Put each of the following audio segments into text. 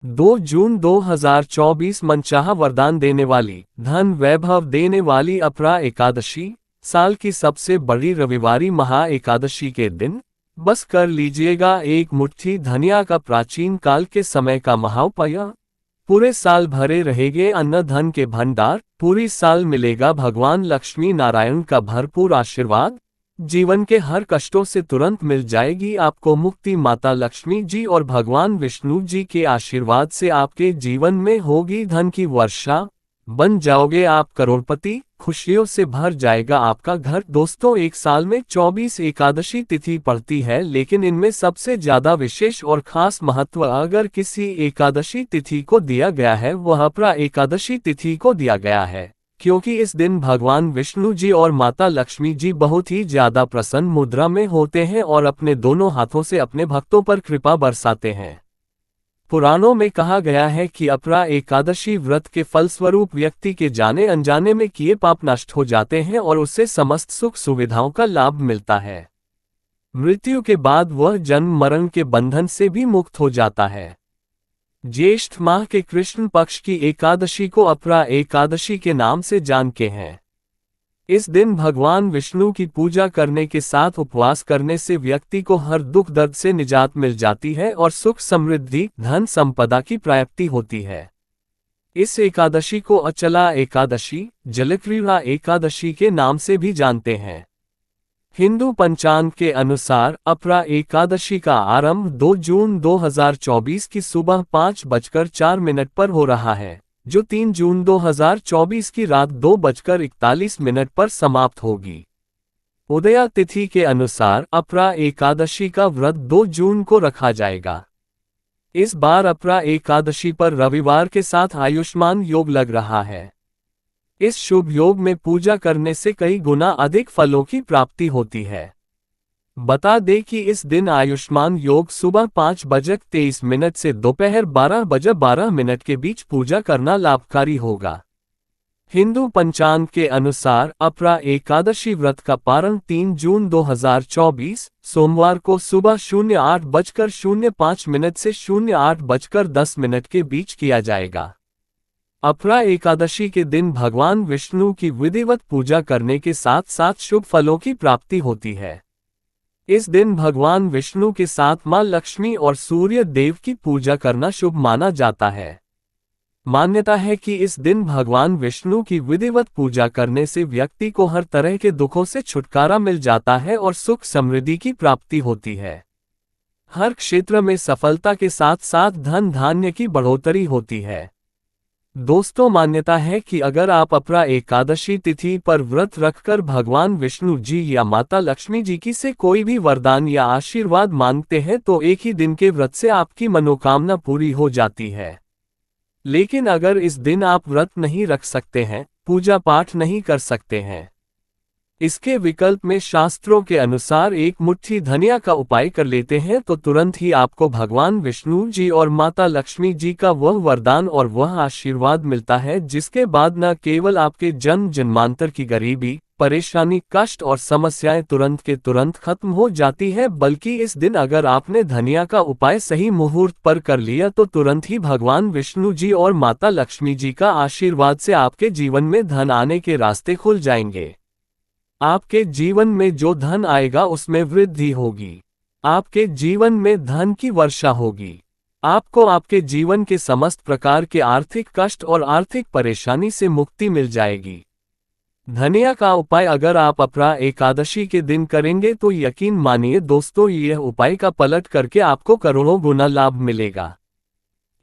2 जून 2024 मनचाहा वरदान देने वाली, धन वैभव देने वाली अपरा एकादशी, साल की सबसे बड़ी रविवारी महा एकादशी के दिन, बस कर लीजिएगा एक मुट्ठी धनिया का प्राचीन काल के समय का महाउपाय। पूरे साल भरे रहेंगे अन्न धन के भंडार, पूरी साल मिलेगा भगवान लक्ष्मी नारायण का भरपूर आशीर्वाद। जीवन के हर कष्टों से तुरंत मिल जाएगी आपको मुक्ति। माता लक्ष्मी जी और भगवान विष्णु जी के आशीर्वाद से आपके जीवन में होगी धन की वर्षा, बन जाओगे आप करोड़पति, खुशियों से भर जाएगा आपका घर। दोस्तों, एक साल में 24 एकादशी तिथि पड़ती है, लेकिन इनमें सबसे ज्यादा विशेष और खास महत्व अगर किसी एकादशी तिथि को दिया गया है वह अपरा एकादशी तिथि को दिया गया है, क्योंकि इस दिन भगवान विष्णु जी और माता लक्ष्मी जी बहुत ही ज्यादा प्रसन्न मुद्रा में होते हैं और अपने दोनों हाथों से अपने भक्तों पर कृपा बरसाते हैं। पुराणों में कहा गया है कि अपरा एकादशी व्रत के फलस्वरूप व्यक्ति के जाने अनजाने में किए पाप नष्ट हो जाते हैं और उससे समस्त सुख सुविधाओं का लाभ मिलता है। मृत्यु के बाद वह जन्म मरण के बंधन से भी मुक्त हो जाता है। ज्येष्ठ माह के कृष्ण पक्ष की एकादशी को अपरा एकादशी के नाम से जानते हैं। इस दिन भगवान विष्णु की पूजा करने के साथ उपवास करने से व्यक्ति को हर दुख दर्द से निजात मिल जाती है और सुख समृद्धि धन संपदा की प्राप्ति होती है। इस एकादशी को अचला एकादशी, जलक्रीड़ा एकादशी के नाम से भी जानते हैं। हिंदू पंचांग के अनुसार अपरा एकादशी का आरंभ 2 जून 2024 की सुबह 5:04 पर हो रहा है, जो 3 जून 2024 की रात 2:41 पर समाप्त होगी। उदया तिथि के अनुसार अपरा एकादशी का व्रत 2 जून को रखा जाएगा। इस बार अपरा एकादशी पर रविवार के साथ आयुष्मान योग लग रहा है। इस शुभ योग में पूजा करने से कई गुना अधिक फलों की प्राप्ति होती है। बता दें कि इस दिन आयुष्मान योग सुबह 5:23 से दोपहर 12:12 के बीच पूजा करना लाभकारी होगा। हिंदू पंचांग के अनुसार अपरा एकादशी व्रत का पारण 3 जून 2024 सोमवार को सुबह 08:05 से 08:10 के बीच किया जाएगा। अपरा एकादशी के दिन भगवान विष्णु की विधिवत पूजा करने के साथ साथ शुभ फलों की प्राप्ति होती है। इस दिन भगवान विष्णु के साथ मां लक्ष्मी और सूर्य देव की पूजा करना शुभ माना जाता है। मान्यता है कि इस दिन भगवान विष्णु की विधिवत पूजा करने से व्यक्ति को हर तरह के दुखों से छुटकारा मिल जाता है और सुख समृद्धि की प्राप्ति होती है। हर क्षेत्र में सफलता के साथ साथ धन धान्य की बढ़ोतरी होती है। दोस्तों, मान्यता है कि अगर आप अपरा एकादशी तिथि पर व्रत रखकर भगवान विष्णु जी या माता लक्ष्मी जी की से कोई भी वरदान या आशीर्वाद मांगते हैं तो एक ही दिन के व्रत से आपकी मनोकामना पूरी हो जाती है। लेकिन अगर इस दिन आप व्रत नहीं रख सकते हैं, पूजा पाठ नहीं कर सकते हैं, इसके विकल्प में शास्त्रों के अनुसार एक मुट्ठी धनिया का उपाय कर लेते हैं तो तुरंत ही आपको भगवान विष्णु जी और माता लक्ष्मी जी का वह वरदान और वह आशीर्वाद मिलता है जिसके बाद न केवल आपके जन्म जन्मांतर की गरीबी, परेशानी, कष्ट और समस्याएं तुरंत के तुरंत खत्म हो जाती है, बल्कि इस दिन अगर आपने धनिया का उपाय सही मुहूर्त पर कर लिया तो तुरंत ही भगवान विष्णु जी और माता लक्ष्मी जी का आशीर्वाद से आपके जीवन में धन आने के रास्ते खुल जाएंगे। आपके जीवन में जो धन आएगा उसमें वृद्धि होगी। आपके जीवन में धन की वर्षा होगी। आपको आपके जीवन के समस्त प्रकार के आर्थिक कष्ट और आर्थिक परेशानी से मुक्ति मिल जाएगी। धनिया का उपाय अगर आप अपरा एकादशी के दिन करेंगे तो यकीन मानिए दोस्तों, यह उपाय का पलट करके आपको करोड़ों गुना लाभ मिलेगा।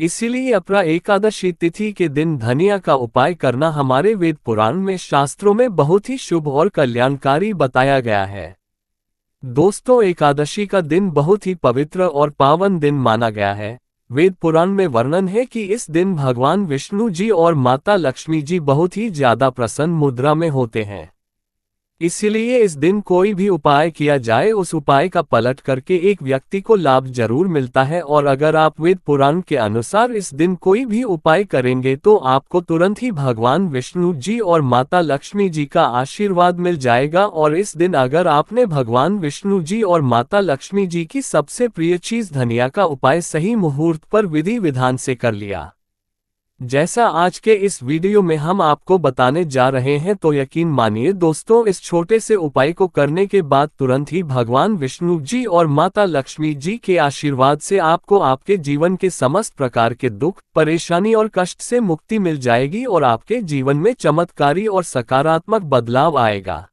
इसीलिए अपरा एकादशी तिथि के दिन धनिया का उपाय करना हमारे वेद पुराण में शास्त्रों में बहुत ही शुभ और कल्याणकारी बताया गया है। दोस्तों, एकादशी का दिन बहुत ही पवित्र और पावन दिन माना गया है। वेद पुराण में वर्णन है कि इस दिन भगवान विष्णु जी और माता लक्ष्मी जी बहुत ही ज्यादा प्रसन्न मुद्रा में होते हैं। इसलिए इस दिन कोई भी उपाय किया जाए उस उपाय का पलट करके एक व्यक्ति को लाभ जरूर मिलता है। और अगर आप वेद पुराण के अनुसार इस दिन कोई भी उपाय करेंगे तो आपको तुरंत ही भगवान विष्णु जी और माता लक्ष्मी जी का आशीर्वाद मिल जाएगा। और इस दिन अगर आपने भगवान विष्णु जी और माता लक्ष्मी जी की सबसे प्रिय चीज धनिया का उपाय सही मुहूर्त पर विधि विधान से कर लिया, जैसा आज के इस वीडियो में हम आपको बताने जा रहे हैं, तो यकीन मानिए दोस्तों, इस छोटे से उपाय को करने के बाद तुरंत ही भगवान विष्णु जी और माता लक्ष्मी जी के आशीर्वाद से आपको आपके जीवन के समस्त प्रकार के दुख, परेशानी और कष्ट से मुक्ति मिल जाएगी और आपके जीवन में चमत्कारी और सकारात्मक बदलाव आएगा।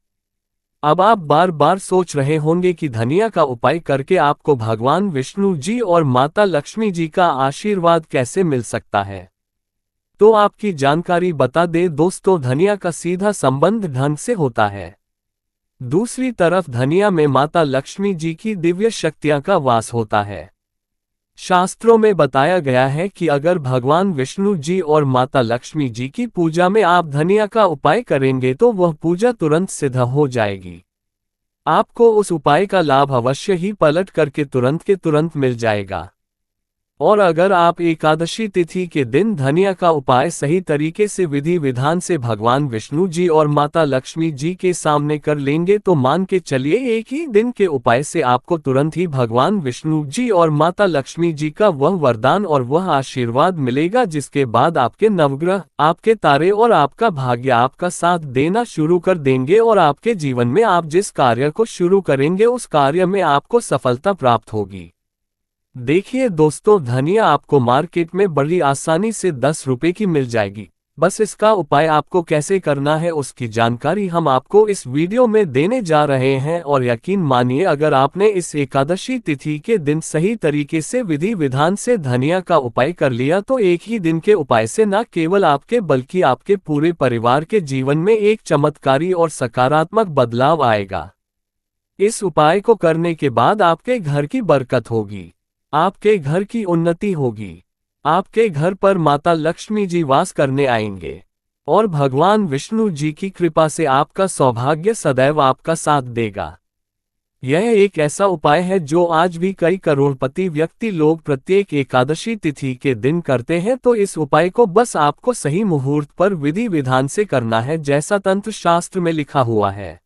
अब आप बार बार सोच रहे होंगे कि धनिया का उपाय करके आपको भगवान विष्णु जी और माता लक्ष्मी जी का आशीर्वाद कैसे मिल सकता है। तो आपकी जानकारी बता दें दोस्तों, धनिया का सीधा संबंध धन से होता है। दूसरी तरफ धनिया में माता लक्ष्मी जी की दिव्य शक्तियां का वास होता है। शास्त्रों में बताया गया है कि अगर भगवान विष्णु जी और माता लक्ष्मी जी की पूजा में आप धनिया का उपाय करेंगे तो वह पूजा तुरंत सिद्ध हो जाएगी। आपको उस उपाय का लाभ अवश्य ही पलट करके तुरंत के तुरंत मिल जाएगा। और अगर आप एकादशी तिथि के दिन धनिया का उपाय सही तरीके से विधि विधान से भगवान विष्णु जी और माता लक्ष्मी जी के सामने कर लेंगे तो मान के चलिए एक ही दिन के उपाय से आपको तुरंत ही भगवान विष्णु जी और माता लक्ष्मी जी का वह वरदान और वह आशीर्वाद मिलेगा, जिसके बाद आपके नवग्रह, आपके तारे और आपका भाग्य आपका साथ देना शुरू कर देंगे और आपके जीवन में आप जिस कार्य को शुरू करेंगे उस कार्य में आपको सफलता प्राप्त होगी। देखिए दोस्तों, धनिया आपको मार्केट में बड़ी आसानी से 10 रुपए की मिल जाएगी। बस इसका उपाय आपको कैसे करना है उसकी जानकारी हम आपको इस वीडियो में देने जा रहे हैं। और यकीन मानिए, अगर आपने इस एकादशी तिथि के दिन सही तरीके से विधि विधान से धनिया का उपाय कर लिया तो एक ही दिन के उपाय से न केवल आपके बल्कि आपके पूरे परिवार के जीवन में एक चमत्कारी और सकारात्मक बदलाव आएगा। इस उपाय को करने के बाद आपके घर की बरकत होगी, आपके घर की उन्नति होगी, आपके घर पर माता लक्ष्मी जी वास करने आएंगे और भगवान विष्णु जी की कृपा से आपका सौभाग्य सदैव आपका साथ देगा। यह एक ऐसा उपाय है जो आज भी कई करोड़पति व्यक्ति लोग प्रत्येक एकादशी तिथि के दिन करते हैं। तो इस उपाय को बस आपको सही मुहूर्त पर विधि विधान से करना है, जैसा तंत्र शास्त्र में लिखा हुआ है।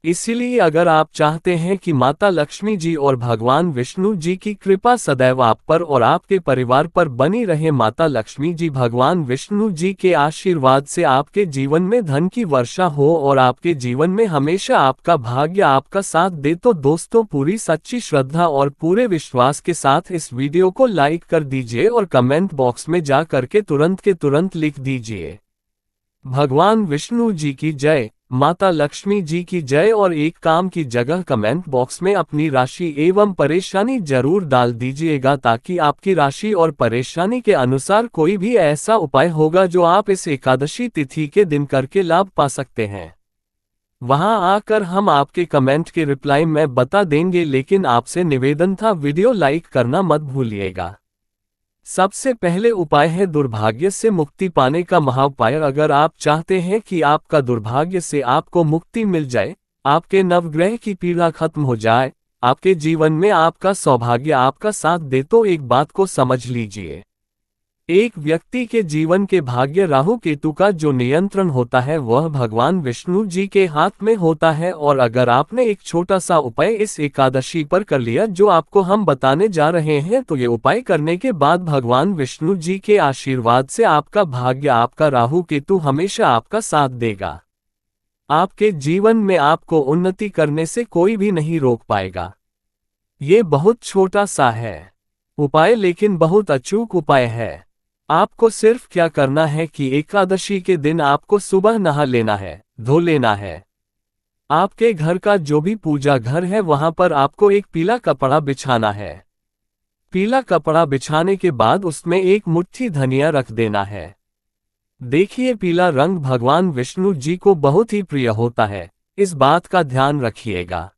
इसीलिए अगर आप चाहते हैं कि माता लक्ष्मी जी और भगवान विष्णु जी की कृपा सदैव आप पर और आपके परिवार पर बनी रहे, माता लक्ष्मी जी भगवान विष्णु जी के आशीर्वाद से आपके जीवन में धन की वर्षा हो और आपके जीवन में हमेशा आपका भाग्य आपका साथ दे, तो दोस्तों पूरी सच्ची श्रद्धा और पूरे विश्वास के साथ इस वीडियो को लाइक कर दीजिए और कमेंट बॉक्स में जा करके तुरंत के तुरंत लिख दीजिए भगवान विष्णु जी की जय, माता लक्ष्मी जी की जय। और एक काम की जगह कमेंट बॉक्स में अपनी राशि एवं परेशानी जरूर डाल दीजिएगा, ताकि आपकी राशि और परेशानी के अनुसार कोई भी ऐसा उपाय होगा जो आप इस एकादशी तिथि के दिन करके लाभ पा सकते हैं। वहां आकर हम आपके कमेंट के रिप्लाई में बता देंगे, लेकिन आपसे निवेदन था वीडियो लाइक करना मत भूलिएगा। सबसे पहले उपाय है दुर्भाग्य से मुक्ति पाने का महाउपाय। अगर आप चाहते हैं कि आपका दुर्भाग्य से आपको मुक्ति मिल जाए, आपके नवग्रह की पीड़ा खत्म हो जाए, आपके जीवन में आपका सौभाग्य आपका साथ दे, तो एक बात को समझ लीजिए। एक व्यक्ति के जीवन के भाग्य राहु केतु का जो नियंत्रण होता है वह भगवान विष्णु जी के हाथ में होता है। और अगर आपने एक छोटा सा उपाय इस एकादशी पर कर लिया जो आपको हम बताने जा रहे हैं, तो ये उपाय करने के बाद भगवान विष्णु जी के आशीर्वाद से आपका भाग्य आपका राहु केतु हमेशा आपका साथ देगा। आपके जीवन में आपको उन्नति करने से कोई भी नहीं रोक पाएगा। ये बहुत छोटा सा है उपाय, लेकिन बहुत अचूक उपाय है। आपको सिर्फ क्या करना है कि एकादशी के दिन आपको सुबह नहा लेना है, धो लेना है। आपके घर का जो भी पूजा घर है वहां पर आपको एक पीला कपड़ा बिछाना है। पीला कपड़ा बिछाने के बाद उसमें एक मुट्ठी धनिया रख देना है। देखिए, पीला रंग भगवान विष्णु जी को बहुत ही प्रिय होता है, इस बात का ध्यान रखिएगा।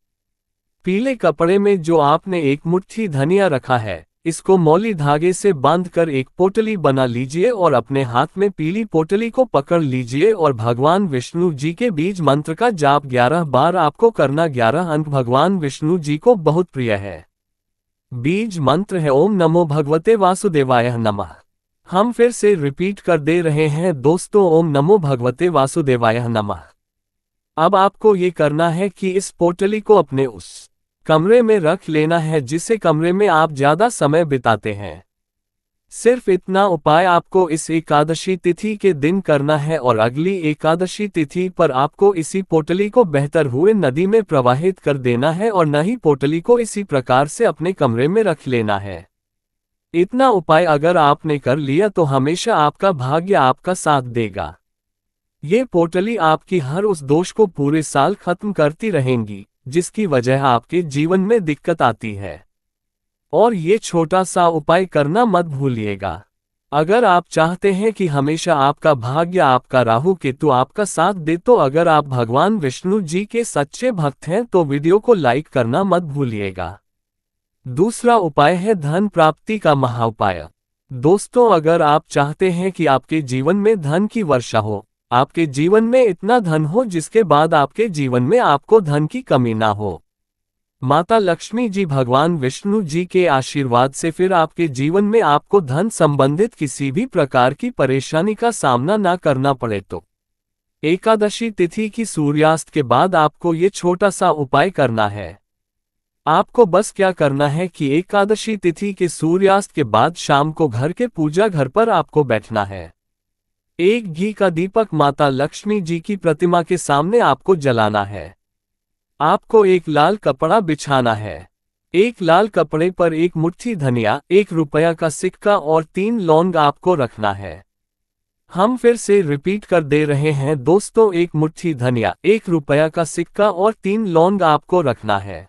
पीले कपड़े में जो आपने एक मुट्ठी धनिया रखा है, इसको मौली धागे से बांधकर एक पोटली बना लीजिए और अपने हाथ में पीली पोटली को पकड़ लीजिए और भगवान विष्णु जी के बीज मंत्र का जाप 11 बार आपको करना। 11 अंक भगवान विष्णु जी को बहुत प्रिय है। बीज मंत्र है ओम नमो भगवते वासुदेवाय नमः। हम फिर से रिपीट कर दे रहे हैं दोस्तों, ओम नमो भगवते वासुदेवाय नमः। अब आपको ये करना है कि इस पोटली को अपने उस कमरे में रख लेना है जिस कमरे में आप ज्यादा समय बिताते हैं। सिर्फ इतना उपाय आपको इस एकादशी तिथि के दिन करना है और अगली एकादशी तिथि पर आपको इसी पोटली को बेहतर हुए नदी में प्रवाहित कर देना है और न ही पोटली को इसी प्रकार से अपने कमरे में रख लेना है। इतना उपाय अगर आपने कर लिया तो हमेशा आपका भाग्य आपका साथ देगा। ये पोटली आपकी हर उस दोष को पूरे साल खत्म करती रहेंगी जिसकी वजह आपके जीवन में दिक्कत आती है। और ये छोटा सा उपाय करना मत भूलिएगा। अगर आप चाहते हैं कि हमेशा आपका भाग्य आपका राहु केतु आपका साथ दे तो अगर आप भगवान विष्णु जी के सच्चे भक्त हैं तो वीडियो को लाइक करना मत भूलिएगा। दूसरा उपाय है धन प्राप्ति का महाउपाय। दोस्तों, अगर आप चाहते हैं कि आपके जीवन में धन की वर्षा हो, आपके जीवन में इतना धन हो जिसके बाद आपके जीवन में आपको धन की कमी ना हो, माता लक्ष्मी जी भगवान विष्णु जी के आशीर्वाद से फिर आपके जीवन में आपको धन संबंधित किसी भी प्रकार की परेशानी का सामना ना करना पड़े तो एकादशी तिथि की सूर्यास्त के बाद आपको ये छोटा सा उपाय करना है। आपको बस क्या करना है कि एकादशी तिथि के सूर्यास्त के बाद शाम को घर के पूजा घर पर आपको बैठना है। एक घी का दीपक माता लक्ष्मी जी की प्रतिमा के सामने आपको जलाना है। आपको एक लाल कपड़ा बिछाना है। एक लाल कपड़े पर एक मुट्ठी धनिया, 1 रुपया का सिक्का और 3 लौंग आपको रखना है। हम फिर से रिपीट कर दे रहे हैं दोस्तों, 1 मुट्ठी धनिया, 1 रुपया का सिक्का और 3 लौंग आपको रखना है।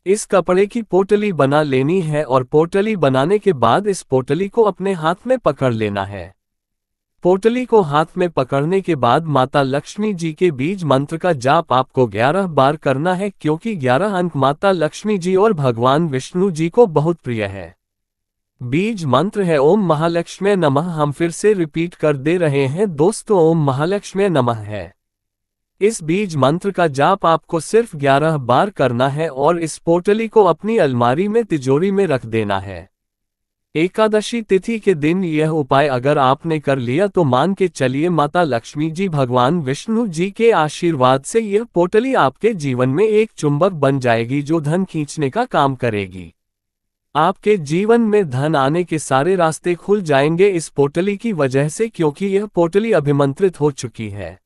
इस कपड़े की पोटली बना लेनी है और पोटली बनाने के बाद इस पोटली को अपने हाथ में पकड़ लेना है। पोटली को हाथ में पकड़ने के बाद माता लक्ष्मी जी के बीज मंत्र का जाप आपको 11 बार करना है क्योंकि 11 अंक माता लक्ष्मी जी और भगवान विष्णु जी को बहुत प्रिय है। बीज मंत्र है ओम महालक्ष्मी नमः। हम फिर से रिपीट कर दे रहे हैं दोस्तों, ओम महालक्ष्मी नमः है। इस बीज मंत्र का जाप आपको सिर्फ 11 बार करना है और इस पोटली को अपनी अलमारी में तिजोरी में रख देना है। एकादशी तिथि के दिन यह उपाय अगर आपने कर लिया तो मान के चलिए माता लक्ष्मी जी भगवान विष्णु जी के आशीर्वाद से यह पोटली आपके जीवन में एक चुंबक बन जाएगी जो धन खींचने का काम करेगी। आपके जीवन में धन आने के सारे रास्ते खुल जाएंगे इस पोटली की वजह से क्योंकि यह पोटली अभिमंत्रित हो चुकी है।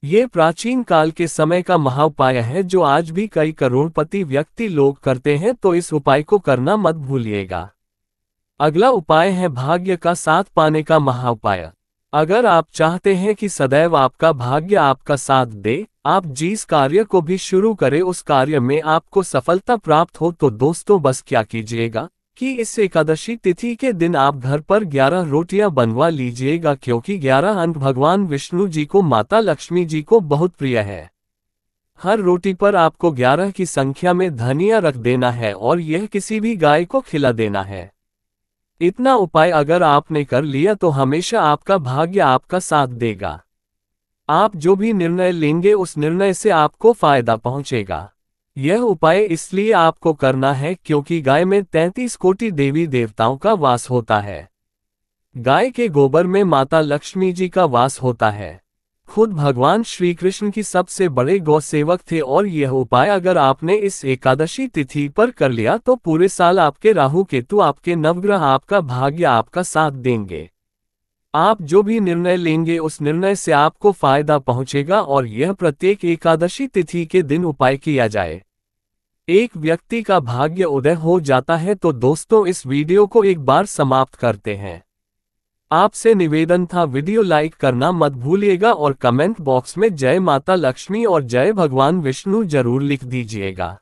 ये प्राचीन काल के समय का महाउपाय है जो आज भी कई करोड़पति व्यक्ति लोग करते हैं, तो इस उपाय को करना मत भूलिएगा। अगला उपाय है भाग्य का साथ पाने का महाउपाय। अगर आप चाहते हैं कि सदैव आपका भाग्य आपका साथ दे, आप जिस कार्य को भी शुरू करें उस कार्य में आपको सफलता प्राप्त हो, तो दोस्तों बस क्या कीजिएगा कि इस एकादशी तिथि के दिन आप घर पर 11 रोटियां बनवा लीजिएगा क्योंकि 11 अंक भगवान विष्णु जी को माता लक्ष्मी जी को बहुत प्रिय है। हर रोटी पर आपको 11 की संख्या में धनिया रख देना है और यह किसी भी गाय को खिला देना है। इतना उपाय अगर आपने कर लिया तो हमेशा आपका भाग्य आपका साथ देगा। आप जो भी निर्णय लेंगे उस निर्णय से आपको फायदा पहुंचेगा। यह उपाय इसलिए आपको करना है क्योंकि गाय में 33 कोटि देवी देवताओं का वास होता है। गाय के गोबर में माता लक्ष्मी जी का वास होता है। खुद भगवान श्री कृष्ण की सबसे बड़े गौ सेवक थे और यह उपाय अगर आपने इस एकादशी तिथि पर कर लिया तो पूरे साल आपके राहु केतु आपके नवग्रह आपका भाग्य आपका साथ देंगे। आप जो भी निर्णय लेंगे उस निर्णय से आपको फायदा पहुंचेगा और यह प्रत्येक एकादशी तिथि के दिन उपाय किया जाए। एक व्यक्ति का भाग्य उदय हो जाता है। तो दोस्तों इस वीडियो को एक बार समाप्त करते हैं। आपसे निवेदन था वीडियो लाइक करना मत भूलिएगा और कमेंट बॉक्स में जय माता लक्ष्मी और जय भगवान विष्णु जरूर लिख दीजिएगा।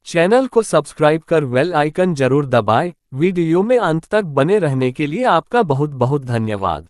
चैनल को सब्सक्राइब कर बेल आइकन जरूर दबाएं। वीडियो में अंत तक बने रहने के लिए आपका बहुत बहुत धन्यवाद।